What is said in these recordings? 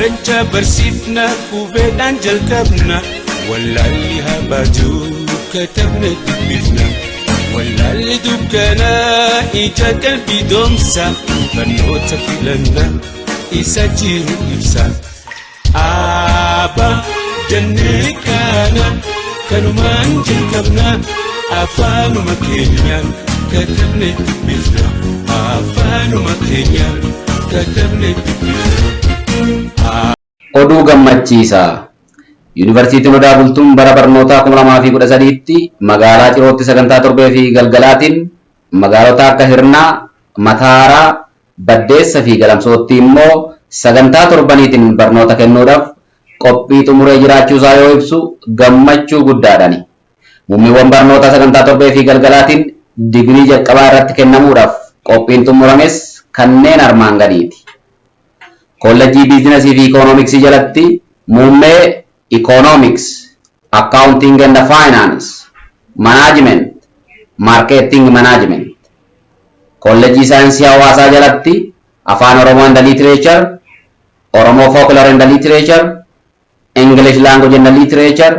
Jecha barsiifna hubeedhaan jalqabna wallaalli habaatu katabna dubbifna wallaalli dukkanaa ija qalbii doomsa barnoota filanna isa jiru ibsa Aba jannee kana kanumaan jalqabna afaanuma keenyaan katabne dubbifna afaanuma keenyaan katabne dubbifna Oduu gammachiisaa Yuunivarsiitiin Odaa Bultuun bara barnootaa 2013tti magaalaa Cirootti sagantaa torbee fi galgalaatiin magaalota akka Hirnaa, Mataaraa, Baddeessa fi Galamsootti immoo sagantaa torbaniitiin barnoota kennuudhaaf qophii xumuree jiraachuusaa yoo ibsu gammachuu guddaadhaani. Muummiiwwan barnoota sagantaa torbee fi galgalaatiin digrii jalqabaa irratti kennamuudhaaf qophiin xumurames kanneen armaan gadiiti. Koolleejjii biizinasii fi ikoonomiksii jalatti muummee Economics, Accounting and Finance, Management, Marketing Management. Koolleejjii saayinsii hawaasaa jalatti Afaan Oromoo and Literature, Oromoo Folklore and Literature, English Language and Literature,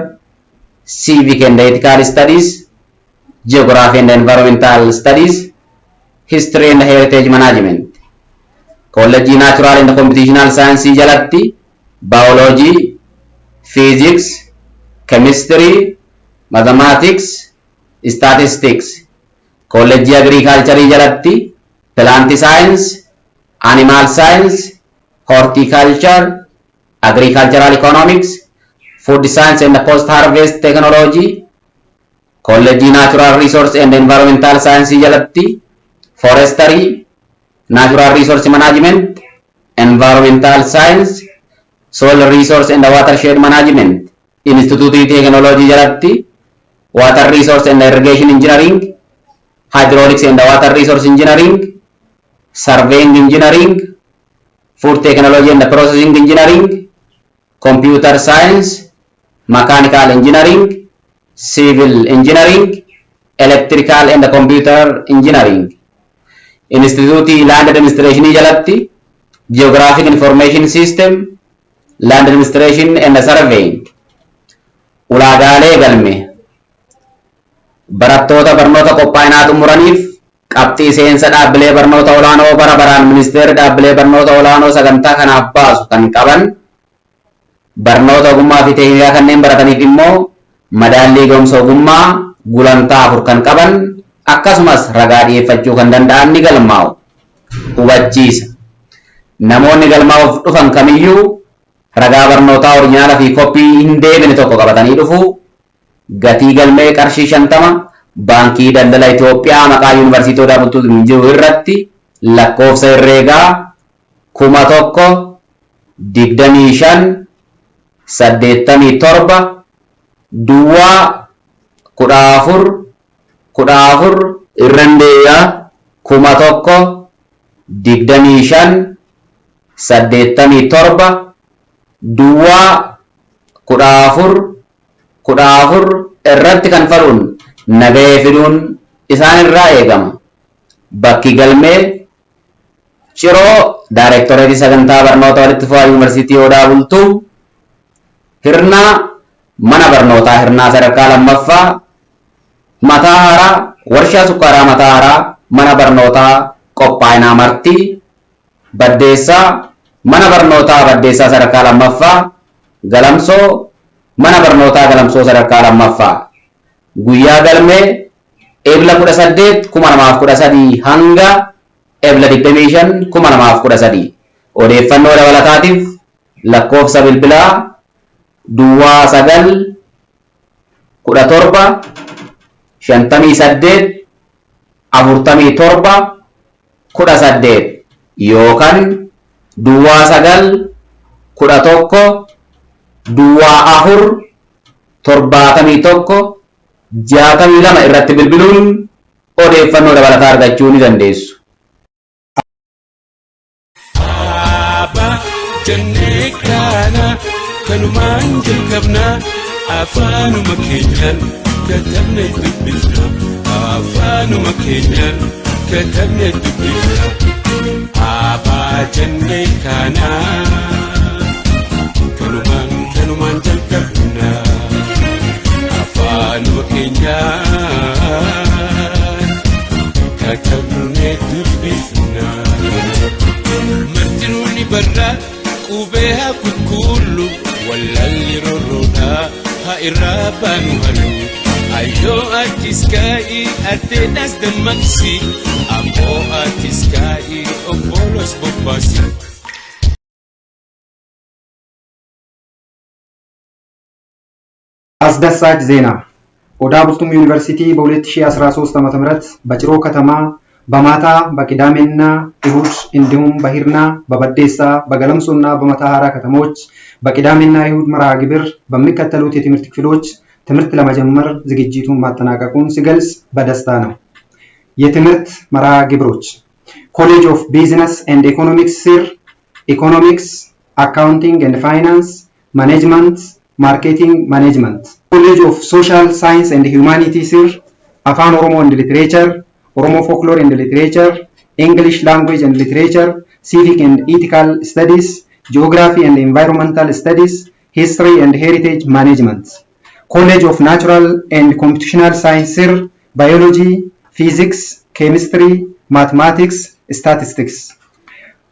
Civic and Ethical Studies, Geography and Environmental Studies, History and Heritage Management. Koolleejjii Natural and Computational Science jalatti Biology, Physics, Chemistry, Mathematics, Statistics. Koolleejjii Agriculture jalatti Plant Science, Animal Science, Horticulture, Agricultural Economics, Food Science and Post-Harvest Technology. Koolleejjii Natural Resource and Environmental Science jalatti Forestry, Natural Resource Management, Environmental Science, Soil Resource and Watershed Management. Institute Technology jalatti Water Resource and Irrigation Engineering, Hydraulics and Water Resource Engineering, Surveying Engineering, Food Technology and Processing Engineering, Computer Science, Mechanical Engineering, Civil Engineering, Electrical and Computer Engineering. Institute Land Administration jalatti Geographic Information System, Land Administration and Surveying. Ulaagaalee galme barattoota barnoota qophaa'inaa xumuraniif qabxii seensa dhaabbilee barnoota olaanoo bara baraan ministeerri dhaabbilee barnoota olaanoo sagantaa kanaaf baasu kan qaban barnoota ogummaa fi teeknikaa kanneen barataniif immoo madaallii ga'umsa ogummaa gulantaa 4 kan qaban akkasumas ragaa dhiyeeffachuu kan danda'an ni galmaa'u. Hubachiisa namoonni galmaa'uuf dhufan kamiyyuu ragaa barnootaa oriijinaala fi koppii hin deebine tokko qabatanii dhufu. Gatii galmee qarshii 50 baankii daldala Itoophiyaa maqaa Yuunivarsiitii Odaa Bultuutiin jiru irratti lakkoofsa herreegaa 1000 25 87 duwwaa 14 irrandeeyaa 1000 25 87 duwwaa 14 irratti kan faluun nagahee fiduun isaan irraa eegama. Bakki galmee Ciroo Daayirektoreetii Sagantaa Barnoota Walitti Fufaa Yuunivarsiitii Odaa Bultuu, Hirnaa Mana Barnootaa Hirnaa Sadarkaa Lammaffaa, Mataaraa Warshaa Sukkaaraa Mataaraa Mana Barnootaa Qophaa'inaa Martii, Baddeessaa Mana Barnootaa Baddeessaa Sadarkaa Lammaffaa, Galamsoo Mana Barnootaa Galamsoo Sadarkaa Lammaffaa. Guyyaa galmee Ebla 18 2013 hanga Ebla 25 2013. Odeeffannoo dabalataatiif lakkoofsa bilbilaa duwwaa 9 17 58 47 18 yookaan duwwaa 9 11 duwwaa 4 71 62 irratti bilbiluun odeeffannoo dabalataa argachuu ni dandeessu. Jannee kana kanumaan jalqabna afaanuma keenyaan katabne dubbifna afaanuma keenyaan katabne dubbifna. Abaa jannee kana قبيها كله ولا اللي ررونا هايرابانو هلو أيو أتسكاي أتناس دمكسي أبو أتسكاي أبولوس بوباسي አስደሳች ዜና ኦዳ ቡልቱም ዩኒቨርሲቲ በ2013 ዓ.ም በጭሮ ከተማ በማታ በቅዳሜና እሁድ እንዲሁም በሂርና በበዴሳ በገለምሶና በመታሃራ ከተሞች በቅዳሜና እሁድ መርሃ ግብር በሚከተሉት የትምህርት ክፍሎች ትምህርት ለመጀመር ዝግጅቱን ማጠናቀቁን ሲገልጽ በደስታ ነው። የትምህርት መርሃ ግብሮች ኮሌጅ ኦፍ ቢዝነስ ኤንድ ኢኮኖሚክስ ስር ኢኮኖሚክስ፣ አካውንቲንግ ኤንድ ፋይናንስ፣ ማኔጅመንት፣ ማርኬቲንግ ማኔጅመንት። ኮሌጅ ኦፍ ሶሻል ሳይንስ ኤንድ ሂዩማኒቲ ስር አፋን ኦሮሞ ኤንድ ሊትሬቸር፣ ኦሮሞ ፎክሎር ኤንድ ሊትሬቸር፣ እንግሊሽ ላንጉዌጅ ኤንድ ሊትሬቸር፣ ሲቪክ ኤንድ ኢቲካል ስተዲስ፣ ጂኦግራፊ ኤንድ ኤንቫይሮንመንታል ስተዲስ፣ ሂስትሪ ኤንድ ሄሪቴጅ ማኔጅመንት። ኮሌጅ ኦፍ ናቹራል ኤንድ ኮምፒቲሽናል ሳይንስ ስር ባዮሎጂ፣ ፊዚክስ፣ ኬሚስትሪ፣ ማትማቲክስ፣ ስታቲስቲክስ።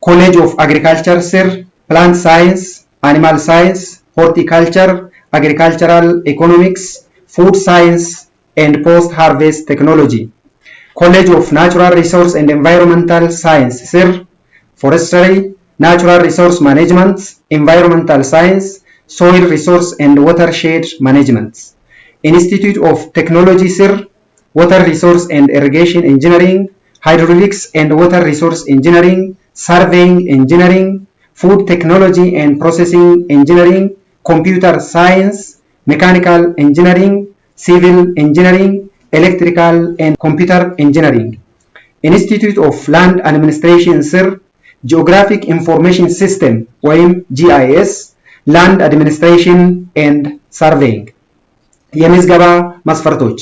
ኮሌጅ ኦፍ አግሪካልቸር ስር ፕላንት ሳይንስ፣ አኒማል ሳይንስ፣ ሆርቲካልቸር፣ agricultural economics, food science and post-harvest technology. College of Natural Resource and Environmental Science sir forestry, natural resource management, environmental science, soil resource and watershed management. Institute of Technology sir water resource and irrigation engineering, hydraulics and water resource engineering, surveying engineering, food technology and processing engineering, computer science, mechanical engineering, civil engineering, electrical and computer engineering. Institute of Land Administration sir Geographic Information System ወይም GIS, Land Administration and Surveying. የምዝገባ መስፈርቶች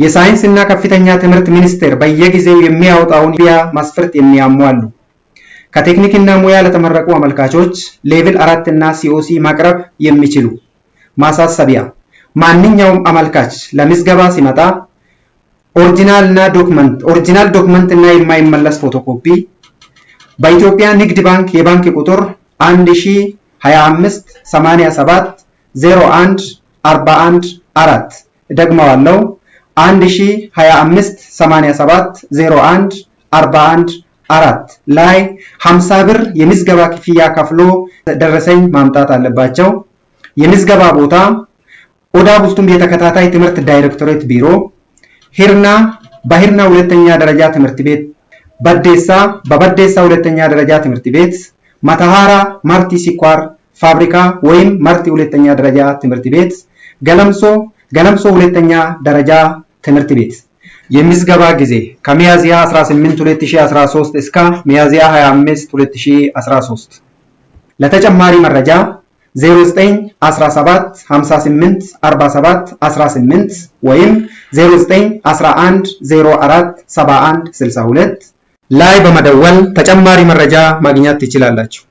የሳይንስና ከፍተኛ ትምህርት ሚኒስቴር በየጊዜው የሚያወጣውን መስፈርት የሚያሟሉ ከቴክኒክና ሙያ ለተመረቁ አመልካቾች ሌቭል 4 እና ሲኦሲ ማቅረብ የሚችሉ። ማሳሰቢያ ማንኛውም አመልካች ለምዝገባ ሲመጣ ኦሪጂናል ዶክመንት እና የማይመለስ ፎቶኮፒ በኢትዮጵያ ንግድ ባንክ የባንክ ቁጥር 1025870141 ደግመዋለሁ 1025870141 ላይ 50 ብር የምዝገባ ክፍያ ከፍሎ ደረሰኝ ማምጣት አለባቸው። የምዝገባ ቦታ ኦዳ ቡልቱም የተከታታይ ትምህርት ዳይሬክቶሬት ቢሮ፣ ሂርና በሂርና ሁለተኛ ደረጃ ትምህርት ቤት፣ በዴሳ በበዴሳ ሁለተኛ ደረጃ ትምህርት ቤት፣ መታሃራ ማርቲ ስኳር ፋብሪካ ወይም ማርቲ ሁለተኛ ደረጃ ትምህርት ቤት፣ ገለምሶ ሁለተኛ ደረጃ ትምህርት ቤት። የምዝገባ ጊዜ ከሚያዝያ 18 2013 እስከ ሚያዝያ 25 2013። ለተጨማሪ መረጃ 0917584718 ወይም 0911047162 ላይ በመደወል ተጨማሪ መረጃ ማግኘት ትችላላችሁ።